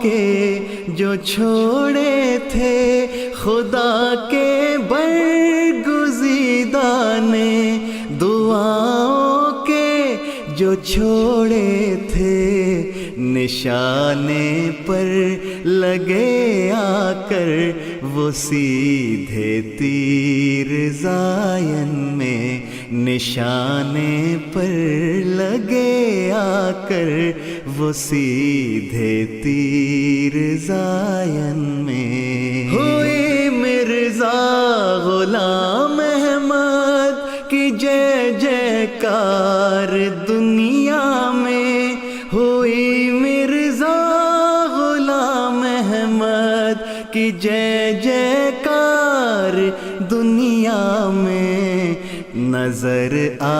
کے جو چھوڑے تھے خدا کے برگزیدہ نے، دعاؤں کے جو چھوڑے تھے نشانے پر لگے آ کر وہ سیدھے تیر زائن میں، نشانے پر لگے آ کر وہ سیدھے تیر زائن میں۔ ہوئی مرزا غلام احمد کی جے جے کار دنیا میں، ہوئی مرزا غلام احمد کی جے جے کار دنیا میں، نظر آ